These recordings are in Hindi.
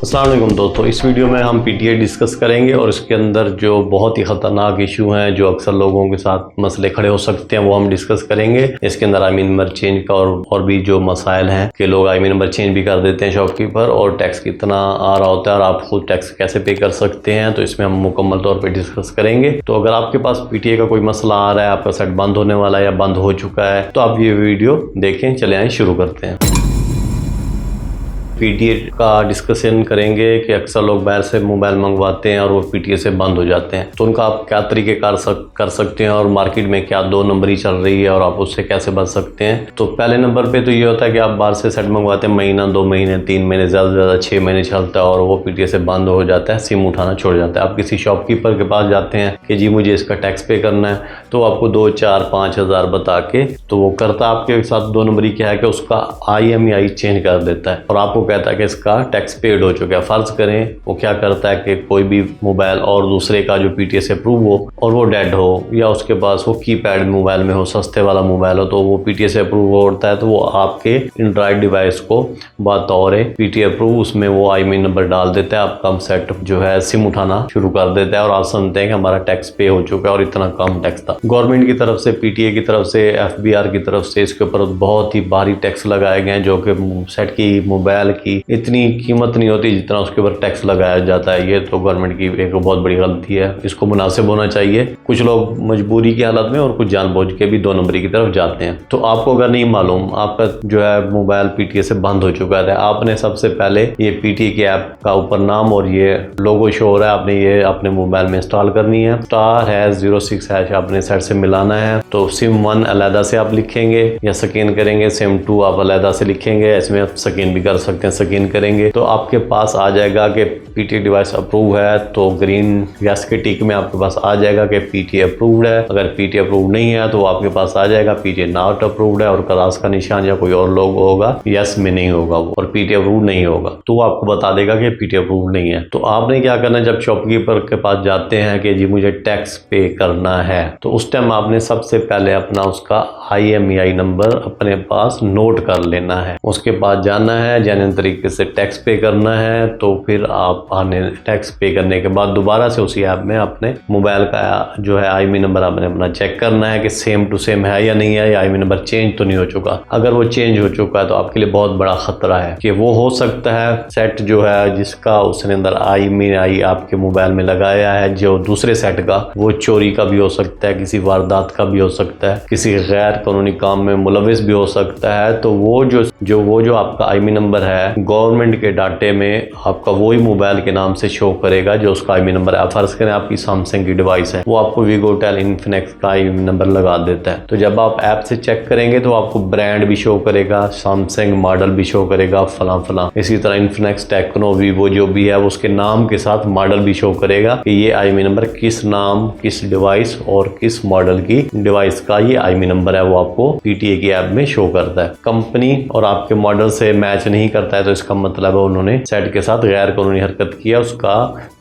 अस्सलाम वालेकुम दोस्तों, इस वीडियो में हम पीटीए डिस्कस करेंगे और इसके अंदर जो बहुत ही ख़तरनाक इशू हैं जो अक्सर लोगों के साथ मसले खड़े हो सकते हैं वो हम डिस्कस करेंगे। इसके अंदर आईमी नंबर चेंज का और भी जो मसाइल हैं कि लोग आईमी नंबर चेंज भी कर देते हैं शॉपकीपर, और टैक्स कितना आ रहा होता है और आप खुद टैक्स कैसे पे कर सकते हैं, तो इसमें हम मुकम्मल तौर पर डिस्कस करेंगे। तो अगर आपके पास पीटीए का कोई मसला आ रहा है, आपका सेट बंद होने वाला है या बंद हो चुका है, तो आप ये वीडियो देखें। चले आए शुरू करते हैं। पीटीए का डिस्कशन करेंगे कि अक्सर लोग बाहर से मोबाइल मंगवाते हैं और वो पीटीए से बंद हो जाते हैं, तो उनका आप क्या तरीके कर सकते हैं और मार्केट में क्या 2 नंबरी चल रही है और आप उससे कैसे बच सकते हैं। तो पहले नंबर पे तो ये होता है कि आप बाहर से सेट मंगवाते हैं, महीना 2 महीने 3 महीने ज़्यादा से ज़्यादा 6 महीने चलता है और वो पीटीए से बंद हो जाता है, सिम उठाना छोड़ जाता है। आप किसी शॉपकीपर के पास जाते हैं कि जी मुझे इसका टैक्स पे करना है, तो आपको 2, 4, 5 हज़ार बता के तो वो करता आपके साथ 2 नंबरी क्या है कि उसका IMEI चेंज कर देता है और आपको कहता है कि इसका टैक्स पेड हो चुका है। फर्ज करें वो क्या करता है कि कोई भी मोबाइल और दूसरे का जो पीटीए से अप्रूव हो और वो डेड हो या उसके पास वो कीपैड मोबाइल में हो, सस्ते वाला मोबाइल हो, तो वो पीटीए से अप्रूव होता है, तो वो आपके एंड्रॉइड डिवाइस को बतौर पीटीए अप्रूव उसमें वो IMEI नंबर डाल देता है, आपका सेट जो है सिम उठाना शुरू कर देता है और आप सुनते हैं कि हमारा टैक्स पे हो चुका है और इतना कम टैक्स था। गवर्नमेंट की तरफ से, पीटीए की तरफ से, FBR की तरफ से इसके ऊपर बहुत ही भारी टैक्स लगाए गए हैं, जो कि सेट की मोबाइल की इतनी कीमत नहीं होती जितना उसके ऊपर टैक्स लगाया जाता है। ये तो गवर्नमेंट की एक बहुत बड़ी गलती है, इसको मुनासिब होना चाहिए। कुछ लोग मजबूरी की हालत में और कुछ जानबूझ के भी 2 नंबरी की तरफ जाते हैं। तो आपको अगर नहीं मालूम आपका जो है मोबाइल पीटीए से बंद हो चुका है, आपने सबसे पहले ये पीटीए की ऐप का ऊपर नाम और ये लोगो शो हो रहा है, आपने ये अपने मोबाइल में इंस्टॉल करनी है। *#06# आपने सेट से मिलाना है। तो सिम 1 अलहदा से आप लिखेंगे या स्कैन करेंगे, सिम 2 आप अलहदा से लिखेंगे, इसमें आप स्कैन भी कर सकते हैं। स्कैन करेंगे तो आपके पास आ जाएगा कि पीटीए डिवाइस अप्रूव है, तो ग्रीन यस के टिक में आपके पास आ जाएगा कि पीटीए अप्रूव्ड है। अगर पीटीए अप्रूव नहीं है तो आपके पास आ जाएगा पीटीए नॉट अप्रूव्ड है, और क्रॉस का निशान या कोई और लोगो होगा, यस में नहीं होगा वो, और पीटीए अप्रूव नहीं होगा, तो वो आपको बता देगा कि पीटीए अप्रूव नहीं है। तो आपने क्या करना है, जब शॉपकीपर के पास जाते हैं कि जी मुझे टैक्स पे करना है, तो उस टाइम आपने सबसे पहले अपना उसका IMEI नंबर अपने पास नोट कर लेना है। उसके बाद जाना है, जेन्युइन तरीके से टैक्स पे करना है, तो फिर आप आने टैक्स पे करने के बाद दोबारा से उसी ऐप में अपने मोबाइल का जो है IMEI नंबर आपने अपना चेक करना है कि सेम टू सेम है या नहीं है, या IMEI नंबर चेंज तो नहीं हो चुका। अगर वो चेंज हो चुका है तो आपके लिए बहुत बड़ा खतरा है कि वो हो सकता है सेट जो है जिसका उसने अंदर IMEI आपके मोबाइल में लगाया है, जो दूसरे सेट का, वो चोरी का भी हो सकता है, किसी वारदात का भी हो सकता है, किसी गैर कानूनी काम में मुलविस भी हो सकता है। तो वो जो आपका IMEI नंबर है गवर्नमेंट के डाटे में आपका वही मोबाइल के नाम से शो करेगा जो उसका IMEI नंबर है। फर्ज करें आपकी सैमसंग की डिवाइस है, वो आपको वीगोटेल इन्फिनिक्स का IMEI नंबर लगा देता है। तो जब आप ऐप से चेक करेंगे तो आपको ब्रांड भी शो करेगा, सैमसंग मॉडल भी शो करेगा, फला। इसी तरह इन्फिनिक्स, टेक्नो, वीवो जो भी है उसके नाम के साथ मॉडल भी शो करेगा कि ये IMEI नंबर किस नाम, किस डिवाइस और किस मॉडल की डिवाइस का ये IMEI नंबर है, वो आपको पीटीए की ऐप में शो करता है। कंपनी और आपके मॉडल से मैच नहीं करता है तो इसका मतलब है उन्होंने सेट के साथ गैर कानूनी हरकत किया, उसका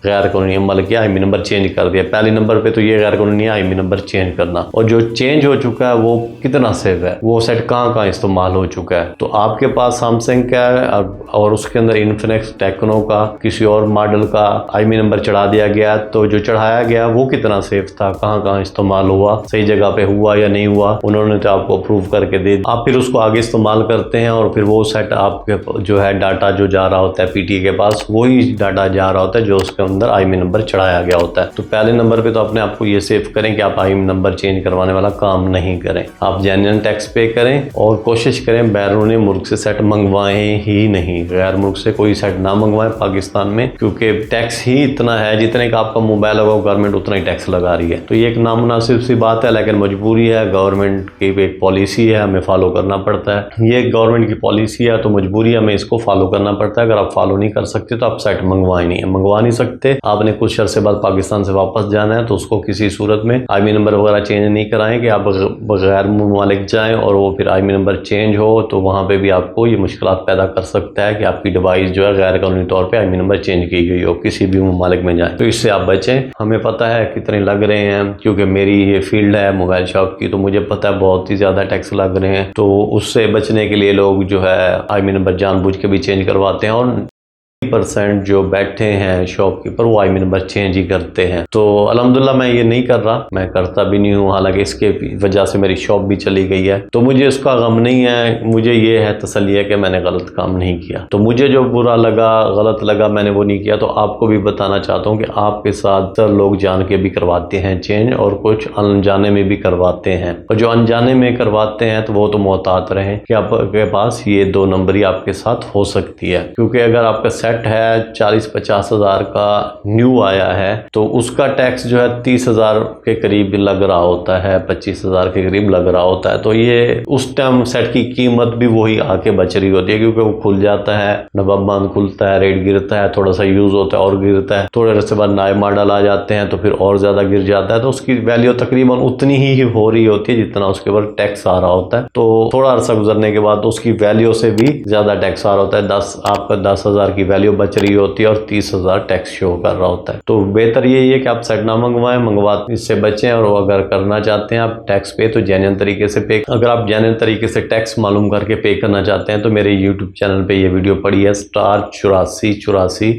गैर कानूनी अमल किया, IMEI नंबर चेंज कर दिया। पहले नंबर पे तो ये गैर कानूनी है IMEI नंबर चेंज करना, और जो चेंज हो चुका है वो कितना सेफ है, वो सेट कहाँ इस्तेमाल हो चुका है। तो आपके पास सैमसंग का है और उसके अंदर इन्फिनिक्स, टेक्नो का, किसी और मॉडल का IMEI नंबर चढ़ा दिया गया, तो जो चढ़ाया गया वो कितना सेफ था, कहाँ इस्तेमाल हुआ, सही जगह पे हुआ या नहीं हुआ, उन्होंने तो आपको अप्रूव करके दे दिया। आप फिर उसको आगे इस्तेमाल करते हैं और फिर वो सेट आपके जो है डाटा जो जा रहा होता है पीटीए के पास, वही डाटा जा रहा होता है जो उसके अंदर IMEI नंबर चढ़ाया गया होता है। तो पहले नंबर पे तो अपने आपको ये सेफ करें कि आप IMEI नंबर चेंज करवाने वाला काम नहीं करें, आप जेन्युइन टैक्स पे करें और कोशिश करें बैरून मुल्क से सेट मंगवाएं ही नहीं, गैर मुल्क से कोई सेट ना मंगवाएं पाकिस्तान में, क्योंकि टैक्स ही इतना है जितने का आपका मोबाइल होगा गवर्नमेंट उतना ही टैक्स लगा रही है। तो ये एक नामुनासिब सी बात है, लेकिन मजबूरी है, गवर्नमेंट की एक पॉलिसी है, हमें फॉलो करना पड़ता है। ये गवर्नमेंट की पॉलिसी है तो मजबूरी हमें इसको फॉलो करना पड़ता है। अगर आप फॉलो नहीं कर सकते तो आप सेट मंगवा नहीं सकते। आपने कुछ अर्से बाद पाकिस्तान से वापस जाना है तो उसको किसी सूरत में IMEI नंबर वगैरह चेंज नहीं कराएं कि आप बगैर ममालिक जाएं और वो फिर IMEI नंबर चेंज हो, तो वहाँ पे भी आपको ये मुश्किलात पैदा कर सकता है कि आपकी डिवाइस जो है गैर कानूनी तौर पे IMEI नंबर चेंज की गई हो किसी भी ममालिक में जाए। तो इससे आप बचें। हमें पता है कितने लग रहे हैं, क्योंकि मेरी ये फील्ड है मोबाइल शॉप की, तो मुझे पता है बहुत ही ज़्यादा टैक्स लग रहे हैं। तो उससे बचने के लिए लोग जो है IMEI नंबर जानबूझ के भी चेंज करवाते हैं और 80% जो बैठे हैं शॉपकीपर वो IMEI नंबर चेंज ही करते हैं। तो अल्हम्दुलिल्लाह मैं ये नहीं कर रहा, मैं करता भी नहीं हूँ, हालांकि इसके वजह से मेरी शॉप भी चली गई है। तो मुझे इसका गम नहीं है, मुझे ये है तसल्ली है कि मैंने गलत काम नहीं किया। तो मुझे जो बुरा लगा, गलत लगा, मैंने वो नहीं किया। तो आपको भी बताना चाहता हूँ कि आपके साथ लोग जान के भी करवाते हैं चेंज और कुछ अनजाने में भी करवाते हैं। और जो अनजाने में करवाते हैं तो वो तो मोहतात रहें कि आपके पास ये 2 नंबरी आपके साथ हो सकती है, क्योंकि अगर आपका सेट है 40-50 हज़ार का न्यू आया है तो उसका टैक्स जो है 30 हज़ार के करीब लग रहा होता है, 25 हज़ार के करीब लग रहा होता है। तो ये उस टाइम सेट की कीमत भी वही आके बच रही होती है, क्योंकि वो खुल जाता है, नवाब बांध खुलता है, रेट गिरता है, थोड़ा सा यूज होता है और गिरता है, थोड़े अरसे बाद नए मॉडल आ जाते हैं तो फिर और ज्यादा गिर जाता है। तो उसकी वैल्यू तकरीबन उतनी ही हो रही होती है जितना उसके ऊपर टैक्स आ रहा होता है। तो थोड़ा अरसा गुजरने के बाद तो उसकी वैल्यू से भी ज्यादा टैक्स आ रहा होता है। आपका 10 हज़ार की वैल्यू बच रही होती है और 30 हज़ार टैक्स शो कर रहा होता है। तो बेहतर यही है कि आप सेट ना मंगवाएं, इससे बचें। और अगर करना चाहते हैं आप टैक्स पे, तो जेन्युइन तरीके से पे। अगर आप जेन्युइन तरीके से टैक्स मालूम करके पे करना चाहते हैं तो मेरे यूट्यूब चैनल पे ये वीडियो पड़ी है, *8484#।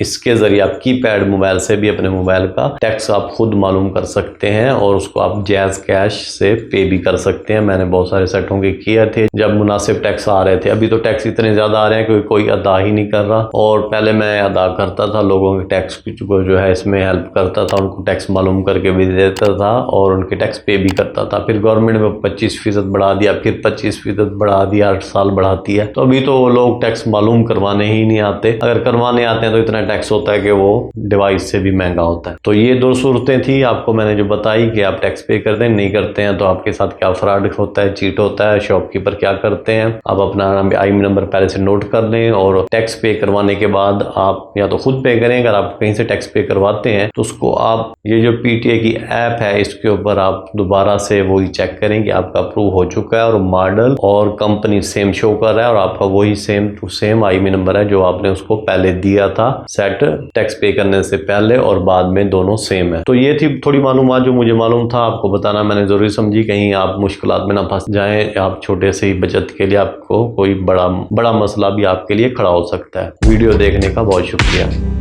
इसके जरिए आप कीपैड मोबाइल से भी अपने मोबाइल का टैक्स आप खुद मालूम कर सकते हैं और उसको आप जैज कैश से पे भी कर सकते हैं। मैंने बहुत सारे सेटों के किए थे जब मुनासिब टैक्स आ रहे थे। अभी तो टैक्स इतने ज्यादा आ रहे हैं कि कोई अदा ही नहीं कर रहा, और पहले मैं अदा करता था, लोगों के टैक्स को जो है इसमें हेल्प करता था, उनको टैक्स मालूम करके भी देता था और उनके टैक्स पे भी करता था। फिर गवर्नमेंट में 25% बढ़ा दिया, फिर 25% बढ़ा दिया, 8 साल बढ़ाती है। तो अभी तो लोग टैक्स मालूम करवाने ही नहीं आते, अगर करवाने आते हैं तो इतना टैक्स होता है कि वो डिवाइस से भी महंगा होता है। तो ये 2 सूरतें थी आपको मैंने जो बताई कि आप टैक्स पे करते हैं, नहीं करते हैं तो आपके साथ क्या फ्रॉड होता है, चीट होता है, शॉपकीपर क्या करते हैं। आप अपना IMEI नंबर पहले से नोट कर लें और टैक्स पे करवाने के बाद आप या तो खुद पे करें, अगर आप कहीं से टैक्स पे करवाते हैं तो उसको आप ये जो PTA की ऐप है इसके ऊपर आप दोबारा से वही चेक करें कि आपका अप्रूव हो चुका है और मॉडल और कंपनी सेम शो कर रहा है और आपका वही same to same IMEI number है जो आपने उसको पहले दिया था सेट टैक्स पे करने से पहले और बाद में, दोनों सेम है। तो ये थी थोड़ी मालूमात जो मुझे मालूम था, आपको बताना मैंने जरूरी समझी, कहीं आप मुश्किलात में ना फंस जाएं। आप छोटे से ही बचत के लिए आपको कोई बड़ा मसला भी आपके लिए खड़ा हो सकता है। वीडियो देखने का बहुत शुक्रिया।